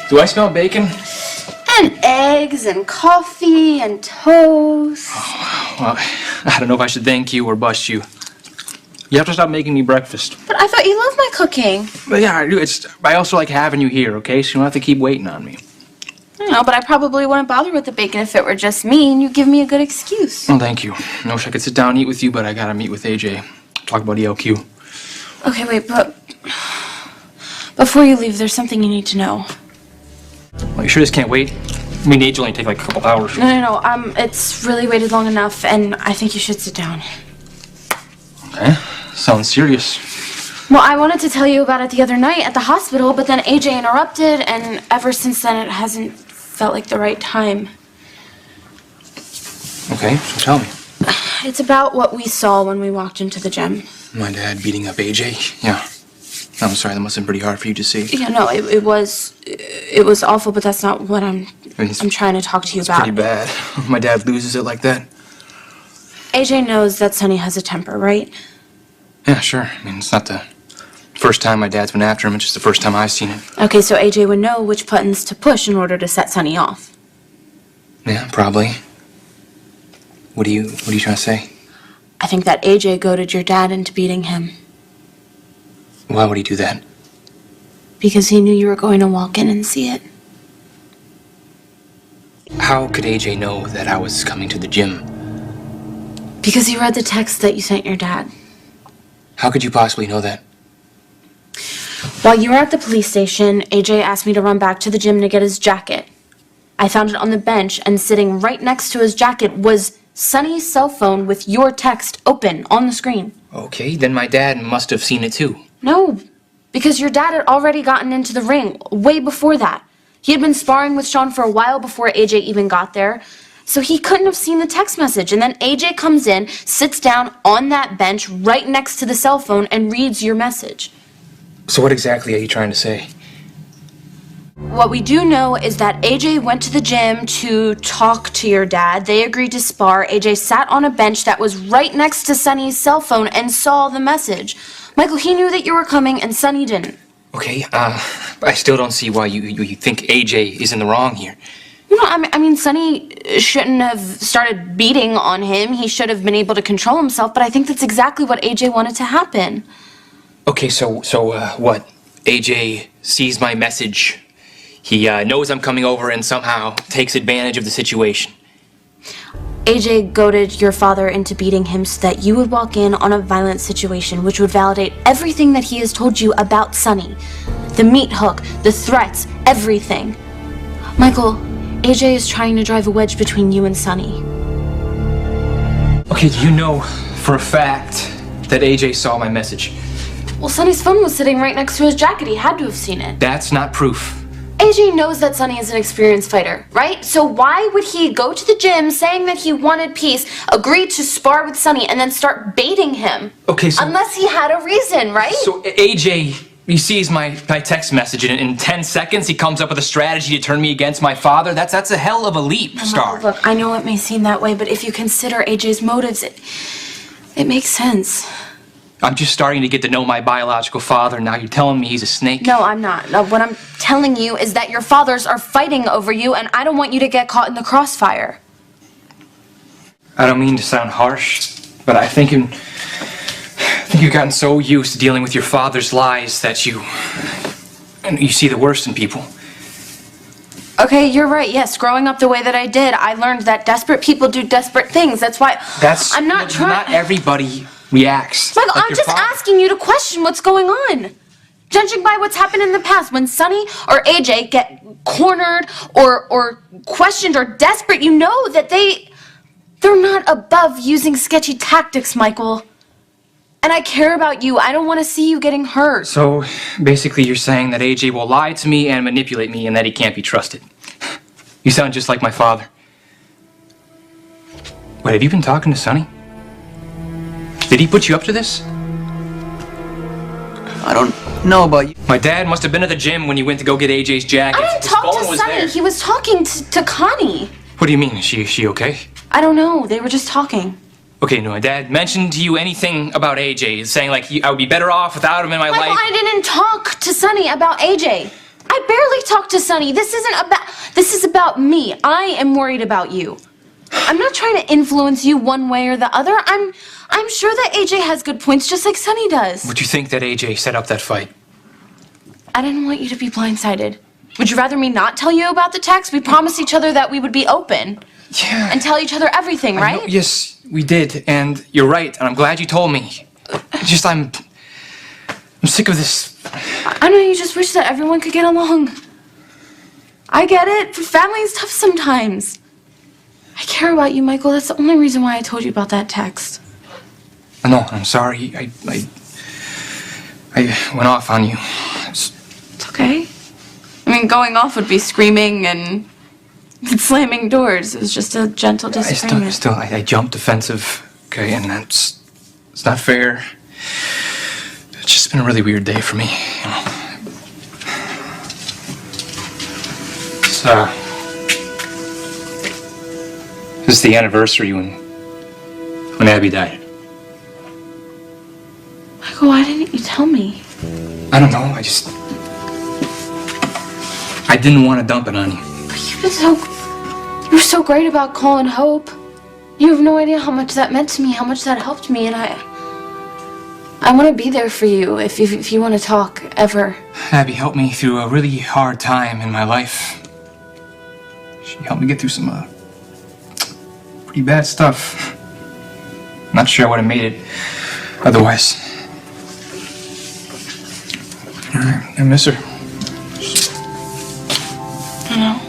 Do I smell bacon? And eggs and coffee and toast. Oh, well, I don't know if I should thank you or bust you. You have to stop making me breakfast. But I thought you loved my cooking. But yeah, I do. I also like having you here, okay? So you don't have to keep waiting on me. I know, but I probably wouldn't bother with the bacon if it were just me, and you give me a good excuse. Well, thank you. I wish I could sit down and eat with you, but I gotta meet with AJ. Talk about ELQ. Okay, wait, but before you leave, there's something you need to know. Well, you sure this can't wait? I mean, age only take like a couple hours. No. It's really waited long enough, and I think you should sit down. Okay, sounds serious. Well, I wanted to tell you about it the other night at the hospital, but then AJ interrupted, and ever since then it hasn't felt like the right time. Okay, so tell me. It's about what we saw when we walked into the gym. My dad beating up AJ? Yeah. I'm sorry, that must have been pretty hard for you to see. Yeah, no, it was awful, but that's not what I'm trying to talk to you about. It's pretty bad. My dad loses it like that. AJ knows that Sonny has a temper, right? Yeah, sure. I mean, it's not the first time my dad's been after him. It's just the first time I've seen it. Okay, so AJ would know which buttons to push in order to set Sonny off. Yeah, probably. What are you trying to say? I think that AJ goaded your dad into beating him. Why would he do that? Because he knew you were going to walk in and see it. How could AJ know that I was coming to the gym? Because he read the text that you sent your dad. How could you possibly know that? While you were at the police station, AJ asked me to run back to the gym to get his jacket. I found it on the bench, and sitting right next to his jacket was Sonny's cell phone with your text open on the screen. Okay, then my dad must have seen it too. No, because your dad had already gotten into the ring way before that. He had been sparring with Sean for a while before AJ even got there, so he couldn't have seen the text message. And then AJ comes in, sits down on that bench right next to the cell phone, and reads your message. So what exactly are you trying to say? What we do know is that AJ went to the gym to talk to your dad. They agreed to spar. AJ sat on a bench that was right next to Sonny's cell phone and saw the message. Michael, he knew that you were coming, and Sonny didn't. Okay, I still don't see why you think AJ is in the wrong here. You know, I mean, Sonny shouldn't have started beating on him. He should have been able to control himself, but I think that's exactly what AJ wanted to happen. Okay, so what? AJ sees my message. He knows I'm coming over and somehow takes advantage of the situation. AJ goaded your father into beating him so that you would walk in on a violent situation, which would validate everything that he has told you about Sonny. The meat hook, the threats, everything. Michael, AJ is trying to drive a wedge between you and Sonny. Okay, do you know for a fact that AJ saw my message? Well, Sonny's phone was sitting right next to his jacket. He had to have seen it. That's not proof. AJ knows that Sonny is an experienced fighter, right? So why would he go to the gym saying that he wanted peace, agree to spar with Sonny, and then start baiting him? Okay, so... Unless he had a reason, right? So AJ, he sees my text message, and in 10 seconds he comes up with a strategy to turn me against my father? That's a hell of a leap, Starr. Look, I know it may seem that way, but if you consider AJ's motives, it makes sense. I'm just starting to get to know my biological father. Now you're telling me he's a snake? No, I'm not. No, what I'm telling you is that your fathers are fighting over you, and I don't want you to get caught in the crossfire. I don't mean to sound harsh, but I think you've gotten so used to dealing with your father's lies that you see the worst in people. Okay, you're right. Yes, growing up the way that I did, I learned that desperate people do desperate things. That's why I'm not trying. Not everybody reacts. Michael, like I'm just asking you to question what's going on. Judging by what's happened in the past, when Sonny or AJ get cornered or questioned or desperate, you know that they're not above using sketchy tactics, Michael. And I care about you. I don't want to see you getting hurt. So, basically you're saying that AJ will lie to me and manipulate me and that he can't be trusted. You sound just like my father. Wait, have you been talking to Sonny? Did he put you up to this? I don't know about you. My dad must have been at the gym when you went to go get AJ's jacket. I didn't talk to Sonny. He was talking to Connie. What do you mean? Is she okay? I don't know. They were just talking. Okay, no, Dad mentioned to you anything about AJ, saying like I would be better off without him in my life? I didn't talk to Sonny about AJ. I I barely talk to Sonny. This is about me. I am worried about you. I'm not trying to influence you one way or the other. I'm sure that AJ has good points just like Sonny does. Would you think that AJ set up that fight? I didn't want you to be blindsided. Would you rather me not tell you about the text? We promised each other that we would be open. Yeah. And tell each other everything, right? Yes, we did, and you're right, and I'm glad you told me. It's just I'm sick of this. I know you just wish that everyone could get along. I get it. Family is tough sometimes. I care about you, Michael. That's the only reason why I told you about that text. No, I'm sorry. I went off on you. It's okay. I mean, going off would be screaming and slamming doors. It was just a gentle disagreement. I jumped defensive, okay, and it's not fair. It's just been a really weird day for me, you know. This is the anniversary when Abby died. Michael, why didn't you tell me? I don't know, I didn't want to dump it on you. But you were so great about calling Hope. You have no idea how much that meant to me, how much that helped me, and I want to be there for you if you want to talk, ever. Abby helped me through a really hard time in my life. She helped me get through some pretty bad stuff. Not sure I would have made it otherwise. I miss her. I know.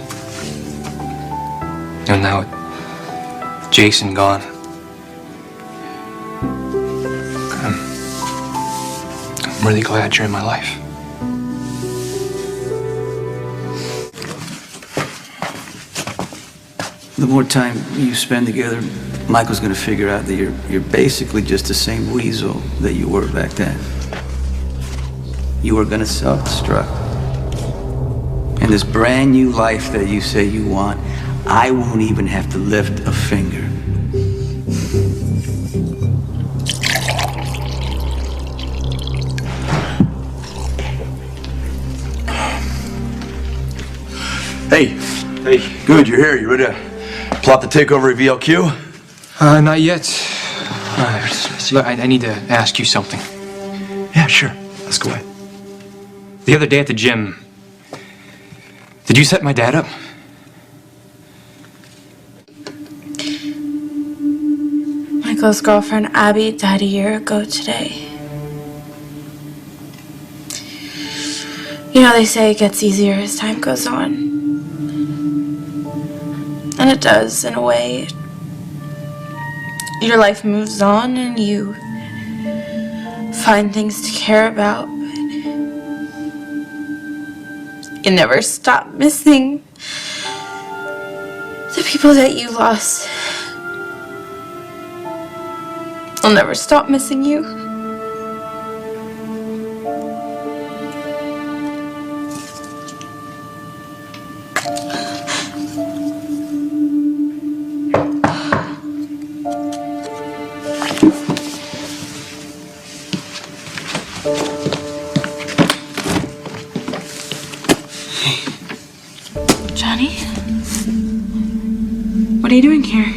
And now with Jason gone, I'm really glad you're in my life. The more time you spend together, Michael's gonna figure out that you're basically just the same weasel that you were back then. You are gonna self-destruct. And this brand new life that you say you want, I won't even have to lift a finger. Hey. Hey. Good, you're here. You ready to plot the takeover of VLQ? Not yet. Look, I need to ask you something. Yeah, sure. Let's go ahead. The other day at the gym, did you set my dad up? Michael's girlfriend Abby died a year ago today. You know, they say it gets easier as time goes on. And it does, in a way. Your life moves on and you find things to care about. You never stop missing the people that you lost. I'll never stop missing you. Johnny? What are you doing here?